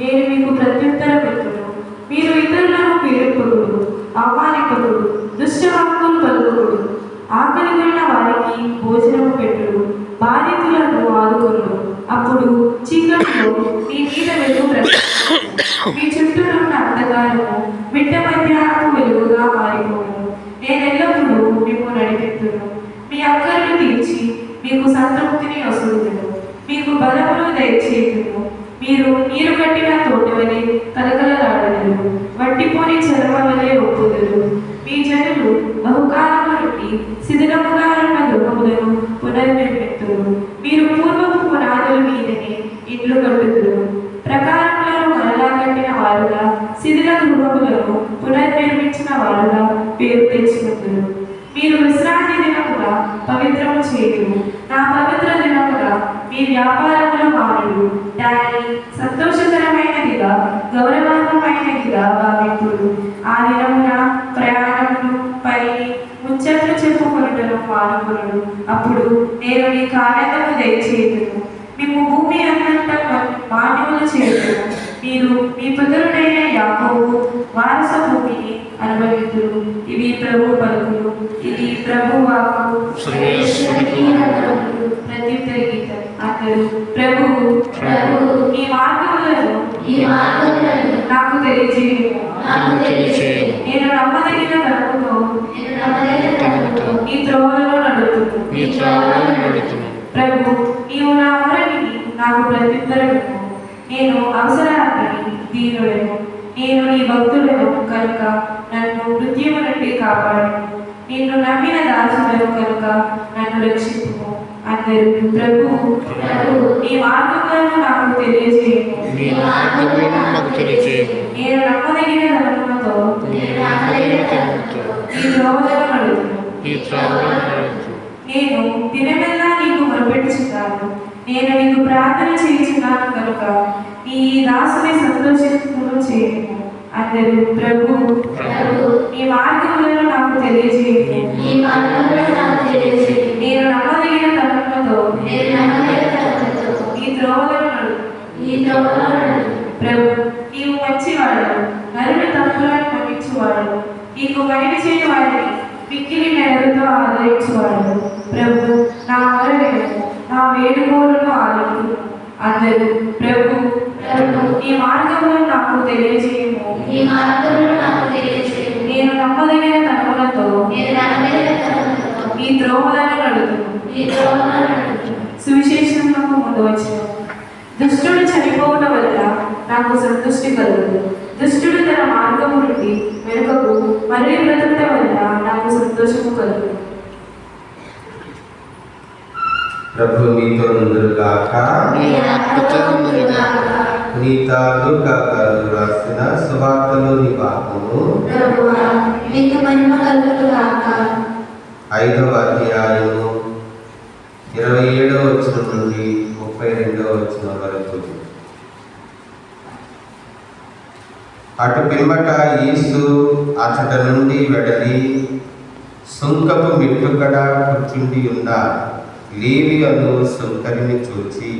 నేను మీకు ప్రత్యుత్తరం ఇస్తును. మీరు ఇతరులను పీడింపుడు, అవమానింపుడు, దుష్టవాక్కులు పలుకుడు, ఆకలిగొన్న వారికి భోజనము పెట్టుడు, బాధితులను ఆదుకొనుడు. అప్పుడు చీకటిలో మీ మీద వెలుగు ప్రకాశించును. మీ చుట్టూ ఉన్న అంధకారము మిట్ట మధ్యాహ్నపు వెలుగుగా మారిపోను. నేను ఎల్లప్పుడూ మేము నడిపిస్తును. మీ అక్కర్లు తీర్చి మీకు సంతృప్తిని వసూలుదును. మీకు బలమును దయచేయుదును. మీరు నీరు కట్టిన తోట వలె కలకలలాడదురు, వట్టిపోని చెరవ వలె ఒప్పుదురు. మీ జనులు బహుకాలము నుండి శిథిలముగా ఉన్న గృహములను పునర్నిర్మిత్తురు. మీరు పూర్వపు పునాదుల మీదనే ఇండ్లు కట్టుదురు. ప్రకారములను మరలా కట్టిన వారుగా, శిథిల గృహములను పునర్నిర్మించిన వారుగా పేరు తెచ్చుకుందురు. మీరు విశ్రాంతి దినముగా పవిత్రము చేయుడు. నా పవిత్ర దినముగా మీ వ్యాపారముల మానుడు. దాన్ని సంతోషకరమైనదిగా, గౌరవాత్మకమైనదిగా భావింతుడు. ఆ దినమున ప్రయాణమును, పని, ముచ్చట్లు చెప్పుకొనుటను మానుకొనుడు. అప్పుడు నేను మీకు ఆనందము దయచేయుదును. మేము భూమి అంతా మాన్యములు చేయుదును. మీరు మీ పితరుడైన యాకోబు వారస భూమిని అనుభవింతురు. ఇవి ప్రభు పలుకులు, ఇది ప్రభు వాక్కు. ప్రత్యుత్తర గీతం. అందరూ ప్రభువు ఈ మార్గములను నాకు తెలియజేయుము. నేను నమ్మదగిన తరముతో ఈ త్రోవలలో నడుతును. ప్రభు నీవు నా మొరని నాకు ప్రత్యుత్తరము. నేను అవసరాన్ని దీనుడను. నేను నీ భక్తులను కనుక నన్ను మృత్యువు నుండి కాపాడు. నిన్ను నమ్మిన దాసులను కనుక నన్ను రక్షించుము. అందరూ ప్రభువు నీ మార్గములను నాకు తెలియజేయము. నేను నమ్మదగిన ధనములతో ఈ త్రోవలను నడుతును. నేను దినమెల్లా నీకు మొరపెట్టుచున్నాను. నేను నీకు ప్రార్థన చేయుచున్నాను కనుక నీ దాసుని సంతోషించును చేయము. అందరూ ప్రభువు నీ మార్గములను నాకు తెలియజేయము. నేను నమ్మదగిన తరములతో ఈ త్రోవలను నడుతును. ప్రభు నీవు మంచివాడు, నరుని తప్పులను క్షమించువాడు, నీకు మైలు చేయని వారిని మిక్కిలి నెలతో ఆదరించువాడు. ప్రభు నా మొర వినుము, నా వేడుకోలును ఆలకించుము. అందరూ ప్రభు ఈ మార్గములను నాకు తెలియజేయము. నేను నమ్మదగిన తరములతో ఈ త్రోవలను నడుతును. సువిశేషంలో ముందు వచ్చిన దుష్టుడు చనిపోవడం వల్ల నాకు సంతృష్టి కలుగును. దుష్టుడు తన మార్గము నుండి వెనుకకు మళ్ళీ బ్రతకడం వల్ల నాకు సంతోషము కలుగును. ప్రభు మీతో నుండుగాక. పునీత లూకా గారు రాసిన సువార్తలోని భాగము 5వ అధ్యాయము 27వ వచనం నుండి 32వ వచనం వరకు. అటు పిమ్మట యేసు అతడ నుండి వెడలి సుంకపు మెట్టుకడ కూర్చుండి ఉన్న లేవి అను సుంకరిని చూచి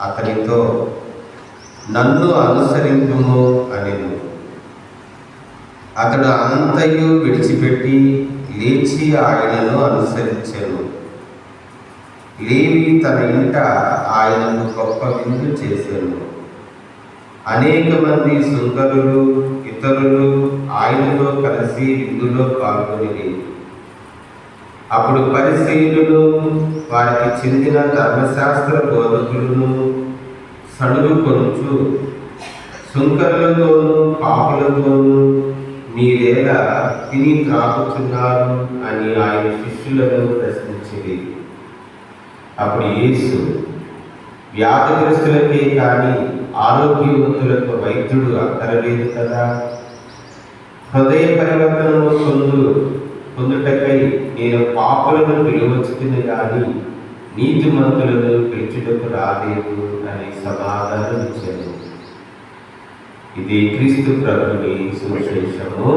అతనితో నన్ను అనుసరింపుము అనెను. అతడు అంతయు విడిచిపెట్టి లేచి ఆయనను అనుసరించెను. లేవి తన ఇంట ఆయనను గొప్ప విందు చేసెను. అనేక మంది సుంకరులు ఇతరులు ఆయనతో కలిసి విందులో పాల్గొని. అప్పుడు పరిసయ్యులను వారికి చెందిన ధర్మశాస్త్ర బోధకులను సణుగుకొనుచు సుంకరులతోనూ పాపులతోనూ మీరేలా తిని త్రాగుతున్నారు అని ఆయన శిష్యులను ప్రశ్నించింది. అప్పుడు యేసు వ్యాధిగ్రస్తులకే కానీ ఆరోగ్యవంతులకు వైద్యుడు అక్కరలేదు కదా. హృదయ పరివర్తనము పొందుటకై నేను పాపులను పిలువచ్చుకుని కానీ నీతిమంతులను పిలుచుటకు రాలేదు అని సమాధానం ఇచ్చాను. ఇది క్రీస్తు ప్రభుని సువిశేషము.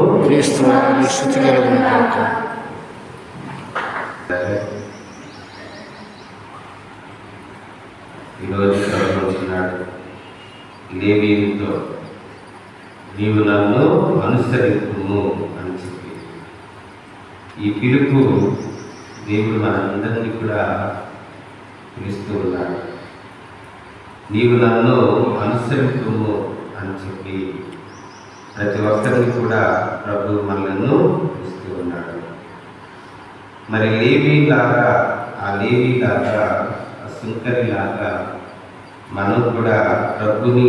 ఈరోజు ప్రభువున్నాడు. లేవీయులతో నీవు నన్ను అనుసరించుము అని చెప్పి ఈ పిలుపు దేవుడు మనందరినీ కూడా పిలుస్తూ ఉన్నాడు. నీవు నన్ను అనుసరించుము అని చెప్పి ప్రతి ఒక్కరిని కూడా ప్రభు మనలను పిలుస్తూ ఉన్నాడు. మరి లేవీలాగా ఆ సుంకరిలాగా మనం కూడా ప్రభుని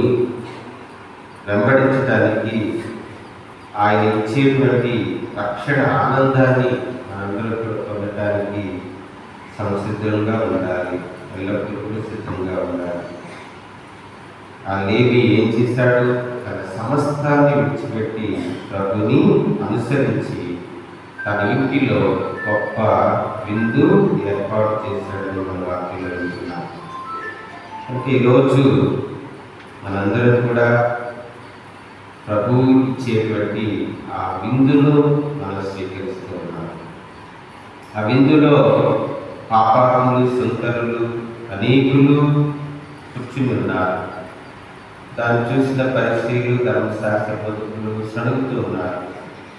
వెంబడించడానికి ఆయన ఇచ్చేటువంటి రక్షణ ఆనందాన్ని మనందరూ కూడా పొందడానికి సంసిద్ధంగా ఉండాలి, ఎల్లప్పుడూ సిద్ధంగా ఉండాలి. ఆ లేవి ఏం చేశాడు? తన సమస్తాన్ని విడిచిపెట్టి ప్రభుని అనుసరించి తన ఇంటిలో గొప్ప విందు ఏర్పాటు చేశాడని మన వాక్యంలో వింటున్నాం. అంటే ఈరోజు మనందరం కూడా ప్రభువు ఇచ్చేటువంటి ఆ విందును మనం స్వీకరిస్తూ ఉన్నాం. ఆ విందులో పాపాలు, సుంకరులు, అనేకులు కూర్చుని ఉన్నారు. దాన్ని చూసిన పరిస్థితులు, ధర్మశాస్త్ర బోధకులు సణుగుతూ ఉన్నారు.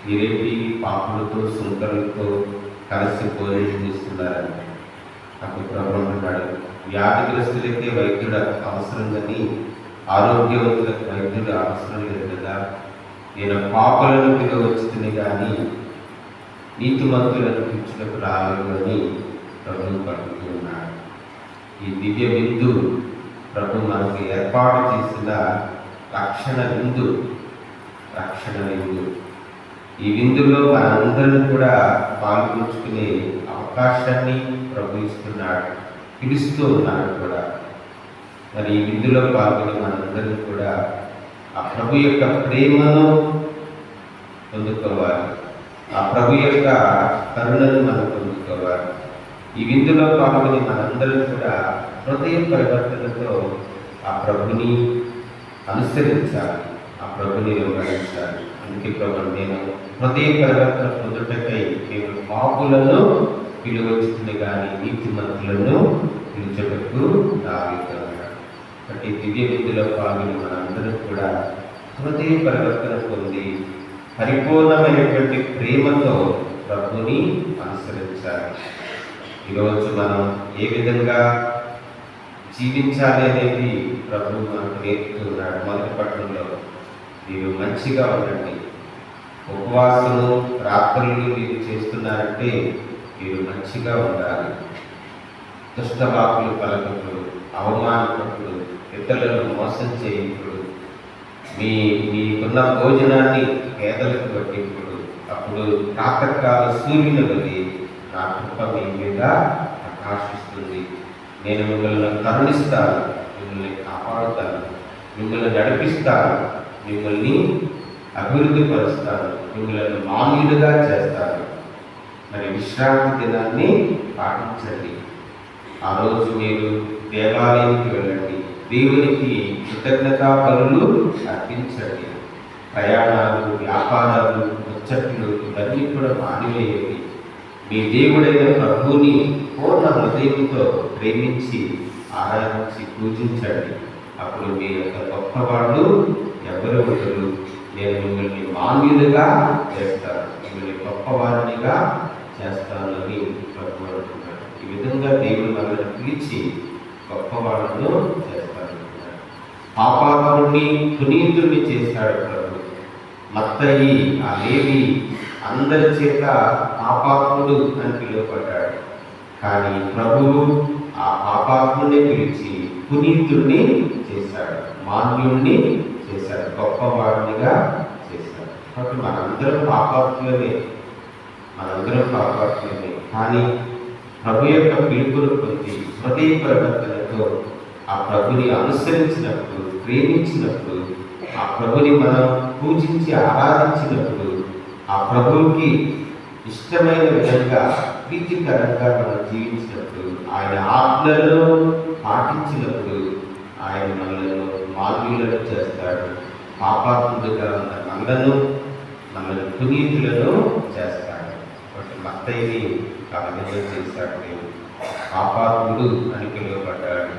మీరేంటి పాపులతో, సుంకరులతో కలిసి భోజనం చేస్తున్నారని. అప్పుడు ప్రభు అంటున్నాడు, వ్యాధిగ్రస్తులైతే వైద్యుడు అవసరం కానీ ఆరోగ్యవంతులకు వైద్యుడు అవసరం లేదు కదా. నేను పాపలను పిలవచ్చుని కానీ నీతిమంతులను పిలుచుటకు రాలేదు అని ప్రభు పలుకుతూ ఉన్నాడు. ఈ దివ్య విందు ప్రభు మనకు ఏర్పాటు చేసిన రక్షణ విందు. ఈ విందులో మనందరం కూడా పాల్గొంచుకునే అవకాశాన్ని ప్రభు ఇస్తున్నాడు, పిలుస్తూ ఉన్నాడు కూడా. మరి ఈ విందులో పాల్గొని మనందరం కూడా ఆ ప్రభు యొక్క ప్రేమను పొందుకోవాలి, ఆ ప్రభు యొక్క కరుణను మనం పొందుకోవాలి. ఈ విందులో పాల్గొని మనందరం కూడా హృదయ పరివర్తనతో ఆ ప్రభుని అనుసరించాలి, ఆ ప్రభుని వెంబడించాలి. అందుకే ప్రభు, నేను హృదయ పరివర్తన పొందుటకై నేను పాపులను పిలువచ్చుకుని కానీ నీతిమంతులను పిలుచుటకు రాగలుగుతున్నాడు. కాబట్టి దివ్య విద్యలో పాల్గొని మనందరం కూడా హృదయ పరివర్తన పొంది పరిపూర్ణమైనటువంటి ప్రేమతో ప్రభుని అనుసరించాలి. ఈరోజు మనం ఏ విధంగా జీవించాలి అనేది ప్రభు మనకు నేర్పుతున్నాడు. మొదటి పట్టణంలో మీరు మంచిగా ఉండండి, ఉపవాసము రాత్రులు మీరు చేస్తున్నారంటే మీరు మంచిగా ఉండాలి. దుష్టవాకులు పలకప్పుడు, అవమానపప్పుడు, ఇతరులను మోసం చేయప్పుడు, మీకున్న భోజనాన్ని పేదలకు పట్టిప్పుడు, అప్పుడు ప్రాతకాల సూర్యుని వలె నా కృప మీ మీద ప్రకాశిస్తుంది. నేను మిమ్మల్ని కరుణిస్తాను, మిమ్మల్ని కాపాడుతాను, మిమ్మల్ని నడిపిస్తాను, మిమ్మల్ని అభివృద్ధి పరుస్తాను, మిమ్మల్ని మామూలుగా చేస్తాను. మరి విశ్రాంతి దినాన్ని పాటించండి. ఆ రోజు మీరు దేవాలయానికి వెళ్ళండి, దేవునికి కృతజ్ఞతా బలులు అర్పించండి. ప్రయాణాలు, వ్యాపారాలు, ముచ్చట్లు ఇవన్నీ కూడా మానివేయండి. మీ దేవుడైన ప్రభువుని పూర్ణ హృదయంతో ప్రేమించి ఆరాధించి పూజించండి. అప్పుడు మీ యొక్క గొప్పవాళ్ళు ఎవరు ఉండరు. నేను మిమ్మల్ని మాన్యులుగా చేస్తాను, మిమ్మల్ని గొప్పవారినిగా చేస్తాను అని ప్రభు అంటున్నాడు. ఈ విధంగా దేవుడు మనల్ని పిలిచి గొప్పవాళ్ళను చేస్తాను. పాపాత్ముడిని పునీతుడిని చేశాడు ప్రభు. మత్తయి, ఆ లేవి అందరి చేత పాపాత్ముడు అని పిలువబడ్డాడు. కానీ ప్రభువు ఆ పాపాత్ముడిని పిలిచి పునీతుడిని చేశాడు, మాన్యుడిని చేశాడు, గొప్పవాడినిగా చేశాడు. కాబట్టి మనందరం పాపాత్ములమే. కానీ ప్రభు యొక్క పిలుపును పొంది హృదయ పరివర్తనతో ఆ ప్రభుని అనుసరించినప్పుడు, ప్రేమించినప్పుడు, ఆ ప్రభుని మనం పూజించి ఆరాధించినప్పుడు, ఆ ప్రభువుకి ఇష్టమైన విధంగా ప్రీతికరంగా మనం జీవించినప్పుడు, ఆయన ఆజ్ఞలను పాటించినప్పుడు ఆయన మనలను మాన్యులను చేస్తాడు. పాపాత్ముడిగా ఉన్న మనల్ని పునీతులను చేస్తాడు. కాబట్టి మత్తయిని ఆ విధంగా చేశాడు. పాపాత్ముడు అని పిలువబడ్డాడు.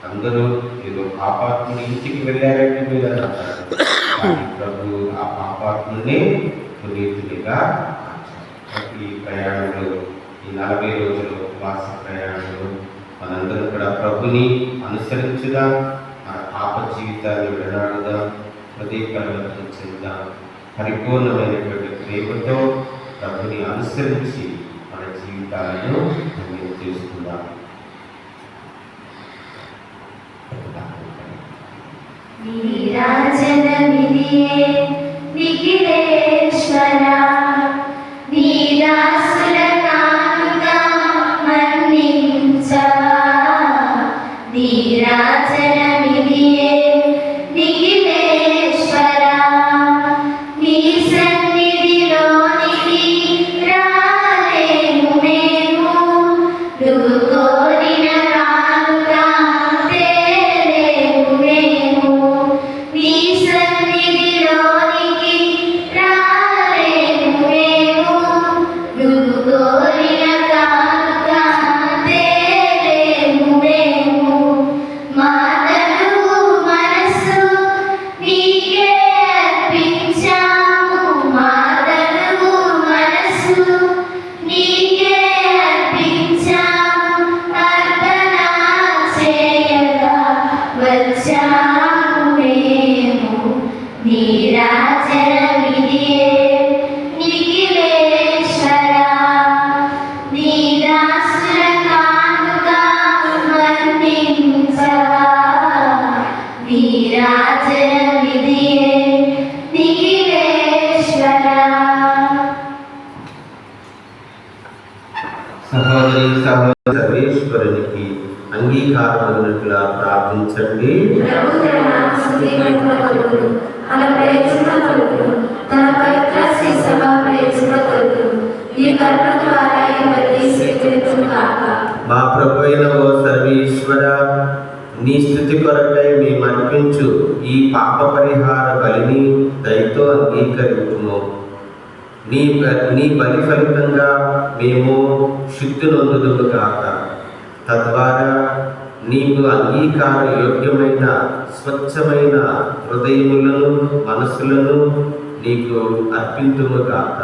అందరూ ఏదో పాపాత్ముని ఇంటికి వెళ్ళారంటే మీరు అని అన్నారు. కానీ ప్రభు ఆ పాపాత్ముని పునీతునిగా మార్చారు. ప్రతి ప్రయాణంలో ఈ 40 రోజుల ఉపవాస ప్రయాణంలో మనందరం కూడా ప్రభుని అనుసరించుదాం, మన పాప జీవితాన్ని విడనాడుదాం, హృదయ పరివర్తన చెందాం, పరిపూర్ణమైనటువంటి ప్రేమతో ప్రభుని అనుసరించి మన జీవితాలను ధన్యం చేసుకుందాం. నీరాజనమిదియే నిఖిలేశ్వరా, నీదాసుల కానుక మన్నించవా. నీరాజనమిదియే నిఖిలేశ్వరా, నీ సన్నిధిలోనికి రాలేము మేము. నువ్వు కోరిన కానుక తేలేము మేము. నీ సన్నిధిలోనికి రాలేము మేము. నువ్వు కోరిన కానుక తేలేము మేము. మాటలు మనసు నీకే అర్పించాము. మాటలు మనసు నీకే అర్పించాము. అర్పణ చేయగా వచ్చాము మేము. నీరాజనమిదియే నిఖిలేశ్వరా, నీదాసుల కానుక మన్నించవా. నీరాజనమిదియే నిఖిలేశ్వరా. సహోదరి సహోదరి సర్వేశ్వరునికి అంగీకారం ఉన్నట్లా ప్రార్థించండి. ప్రభు తన స్తుతిమహిమ కొరకు, తన ప్రయోజన కొరకు, తన పవిత్ర శ్రీ సభ ప్రయోజన కొరకు ఈ కర్మ ద్వారా ఇవన్నీ స్వీకరించును కాక. మా ప్రభు అయిన ఓ సర్వేశ్వర, నీ స్థుతి కొరకై మేము అర్పించు ఈ పాప పరిహార బలిని దయతో అంగీకరించుము. నీ బలి ఫలితంగా మేము శుద్ధి నొందుదుము కాక. తద్వారా నీకు అంగీకార యోగ్యమైన స్వచ్ఛమైన హృదయములను మనసులను నీకు అర్పింతుము కాక.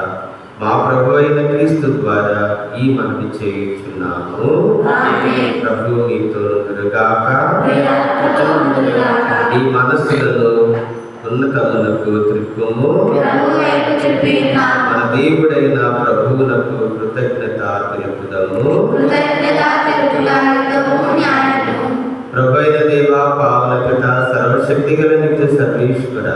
మా ప్రభు అయిన క్రీస్తు ద్వారా ఈ మనవి చేయుచున్నాము. ఆమేన్. ప్రభు నీతో ఉండుగాక. నీ ఆత్మతో ఉండుగాక. నీ మనస్సులను ఉన్నతమునకు త్రిప్పుము. ప్రభు వైపు త్రిప్పి మన దేవుడైన ప్రభువునకు కృతజ్ఞత తెలుపుదాము. కృతజ్ఞత తెలుపుగా యుద్ధము న్యాయము. ప్రభు అయిన దేవ, పావన పిత, సర్వశక్తి గల నిత్య సర్వేశ్వర,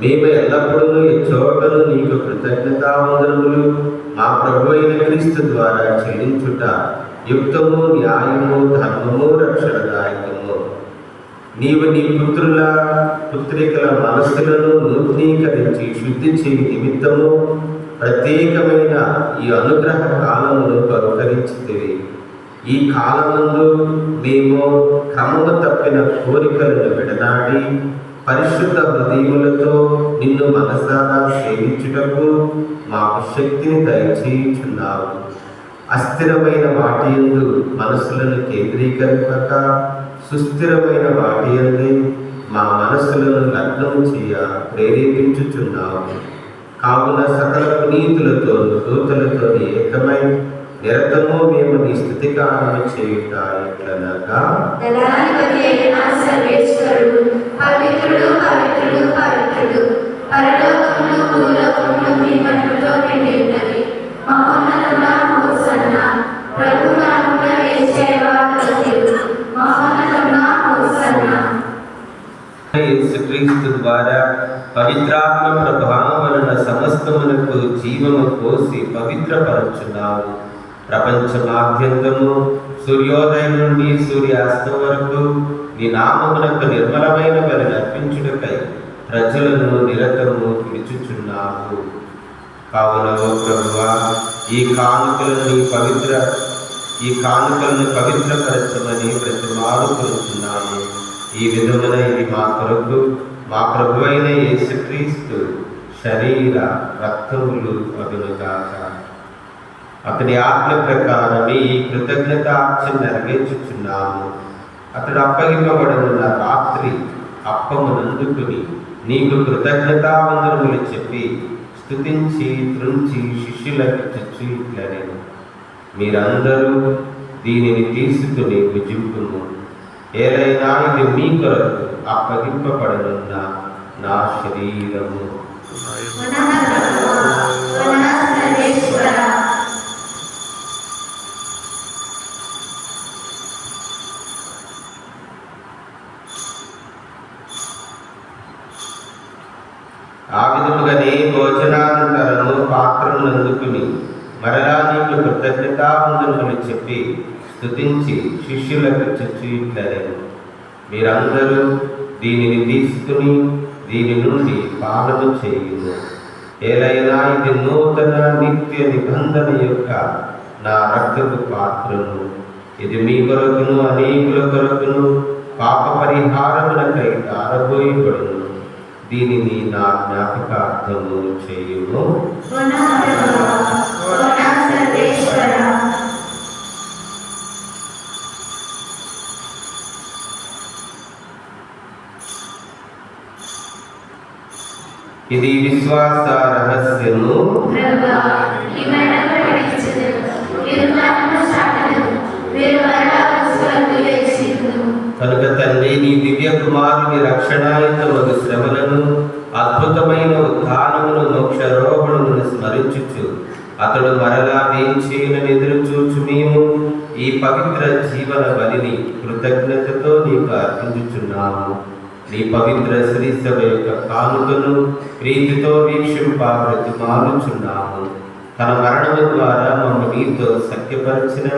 మేము ఎల్లప్పుడూ ఎచ్చోటను నీకు కృతజ్ఞతావందనములు మా ప్రభు అయిన క్రీస్తు ద్వారా చెల్లించుట యుక్తము, న్యాయము, ధర్మము, రక్షణదాయకము. నీవు నీ పుత్రికల మనస్సులను నూతనీకరించి శుద్ధి చేయి నిమిత్తము ప్రత్యేకమైన ఈ అనుగ్రహ కాలమును బహుకరించితివి. ఈ కాలమందు మేము క్రమము తప్పిన కోరికలను విడనాడి పరిశుద్ధ హృదయములతో నిన్ను మనసారా సేవించుటకు మాకు శక్తిని దయచేయుచున్నావు. అస్థిరమైన వాటి యందు మనసులను కేంద్రీకరింపక సుస్థిరమైన వాటి యందే మా మనసులను లగ్నం చేయ ప్రేరేపించుచున్నావు. కావున సకల పునీతులతో దూతలతో ఏకమై నిరతము మేము నీ స్తుతిగానము చేయుట ఎట్లనగా, దళాధిపతి అయిన సర్వేశ్వరుడు పవిత్రుడు పవిత్రుడు పవిత్రుడు, పరలోకములు భూలోకములు మీ మహిమతో నిండి ఉన్నవి. మహోన్నతుడా హోసన్నా. ప్రభు నామమున యేసయ్యా స్తుతులు. మహోన్నతుడా హోసన్నా. యేసుక్రీస్తు ద్వారా పవిత్రాత్మ ప్రభావం వలన సమస్తమునకు జీవము పోసి పవిత్రపరచున్నావు. ప్రపంచమాద్యంతము సూర్యోదయం నుండి సూర్యాస్తం వరకు నీ నామమునకు నిర్మలమైన బలి అర్పించుటకై ప్రజలను నిరతము పిలుచుచున్నావు. కావున ఓ ప్రభువా, ఈ కానుకలను పవిత్రపరచమని ప్రతిమారు కోరుతున్నాము. ఈ విధమున ఇది మా కొరకు మా ప్రభు అయిన యేసుక్రీస్తు శరీర రక్తములు అగునుగాక. అతని ఆజ్ఞ ప్రకారం ఈ కృతజ్ఞతార్చన నెరవేర్చుచున్నాము. అతడు అప్పగింపబడిన రాత్రి అప్పమునందుకుని నీకు కృతజ్ఞతావందనములు చెప్పి స్తుతించి త్రుంచి శిష్యులకు ఇచ్చుచు ఇట్లనెను, మీరందరూ దీనిని తీసుకుని భుజింపుము. ఏలైనా ఇది మీ కొరకు అప్పగింపబడనున్న నా శరీరము. ఆ విధముగానే భోజనానంతరము పాత్రను అందుకుని మరలా నీకు కృతజ్ఞతావందనములు చెప్పి స్తుతించి శిష్యులకు ఇచ్చుచు ఇట్లనెను, మీరందరూ దీనిని తీసుకుని దీని నుండి పానము చేయుము. ఏలైనా ఇది నూతన నిత్య నిబంధన యొక్క నా రక్తపు పాత్రను. ఇది మీ కొరకును అనేకుల కొరకును పాప పరిహారమునకై దారబోయబడును. దీనిని నా జ్ఞాపకార్థము చేయుము. ఇది విశ్వాస రహస్యము. కనుక తండ్రి, నీ దివ్య కుమారుని రక్షణాయుతమగు శ్రమలను, అద్భుతమైన ఉత్థానమును, మోక్షారోహణమును స్మరించుచు అతడు మరలా వేంచేయునని ఎదురు చూచు మేము ఈ పవిత్ర జీవన బలిని కృతజ్ఞతతో నీకు అర్పించుచున్నాము. నీ పవిత్ర శ్రీసభ యొక్క కానుకను ప్రీతితో వీక్షింప బ్రతిమాలుచున్నాము. తన మరణము ద్వారా మమ్మల్ని నీతో సఖ్యపరిచిన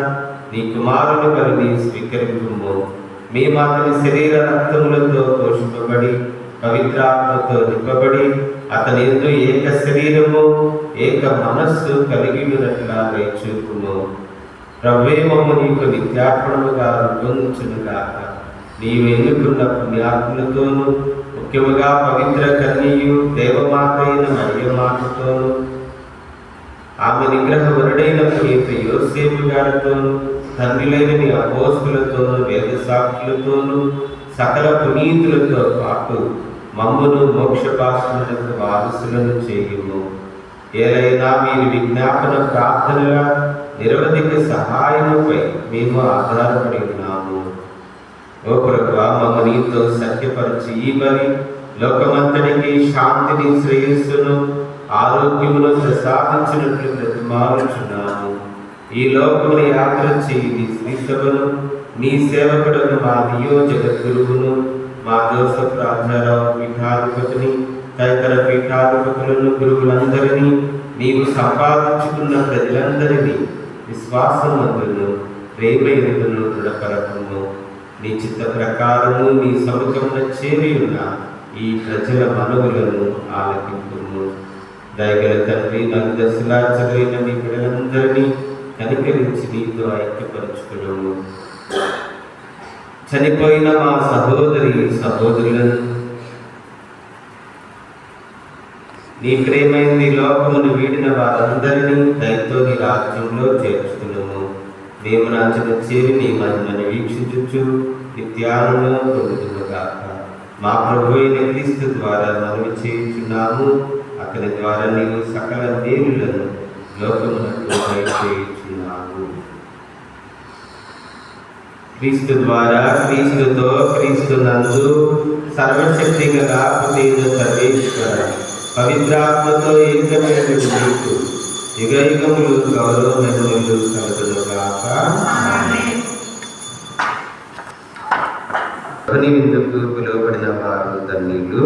నీ కుమారుని బలిని స్వీకరించుము. మేము అతని శరీర రక్తములతో పోషింపబడి పవిత్రాత్మతో నింపబడి అతని యందు ఏక శరీరము ఏక మనస్సు కలిగి ఉన్నట్లా చూపుము. ప్రభువే మమ్ము నీకు నిత్యార్పణముగా రూపొందించునుగాక. నీవు ఎన్నుకున్న పుణ్యాత్ములతోనూ ముఖ్యముగా పవిత్ర కన్యయు దేవమాత అయిన మరియమాతతోనూ ఆమె నిగ్రహ వరుడైన పునీత యోసేపు గారితోనూ తండ్రులైన నీ అపోస్తులతోనూ వేద సాక్షులతోనూ సకల పునీతులతో పాటు మమ్మును మోక్షపాత్రులకు వారసులను చేయుము. ఏలైనా మీరు విజ్ఞాపన ప్రార్థనల నిరవధిక సహాయముపై మేము ఆధారపడి ఉన్నాము. ఓ ప్రభువా, మమ్మ నీతో సత్యపరిచి ఈ బలి లోకమంతటికి శాంతిని, శ్రేయస్సును, ఆరోగ్యమును ప్రసాదించినట్లు బ్రతిమాలుచున్నాము. ఈ లోకమును యాత్ర చేయి నీ శ్రీసభను, నీ సేవకుడును మా నియోజక గురువును, మా జోసఫ్ రాజారావు పీఠాధిపతిని, తదితర పీఠాధిపతులను, గురువులందరినీ, నీవు సంపాదించుకున్న ప్రజలందరినీ విశ్వాసమందును ప్రేమయును దృఢపరచుము. నీ చిత్త ప్రకారము నీ సముఖమున చేరి ఉన్న ఈ ప్రజల మనవులను ఆలకింపుము. దయగల తండ్రి, నాకు దశలాచరైన నీ బిడ్డలందరినీ కనికరించి నీతో ఐక్యపరచుకున్నాము. చనిపోయిన మా సహోదరులను నీ ప్రేమైంది లోకమును వీడిన వారందరినీ దయతో నీ రాజ్యంలో చేర్చుకున్నాము. మేము రాజ్యము చేరి నీ మహిమను వీక్షించుచు నిత్యానందం పొందుదుముగాక. మా ప్రభు అయిన క్రీస్తు ద్వారా మనవి చేయుచున్నాము. అతని ద్వారా నీవు సకల మేలులను లోకమునకు దయచేయుచున్నావు. క్రీస్తు ద్వారా, క్రీస్తుతో, క్రీస్తునందు సర్వశక్తి గల సర్వేశ్వర పవిత్రాత్మతో ఏకమైన నీకు యుగ యుగములు గౌరవ మహిమలు కలుగునుగాక. విందుకు పిలువబడిన వారు ధన్యులు.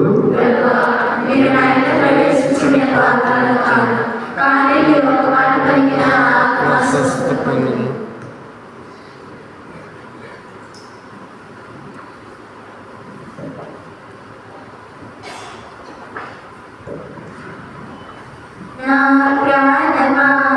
నా ప్రాణమా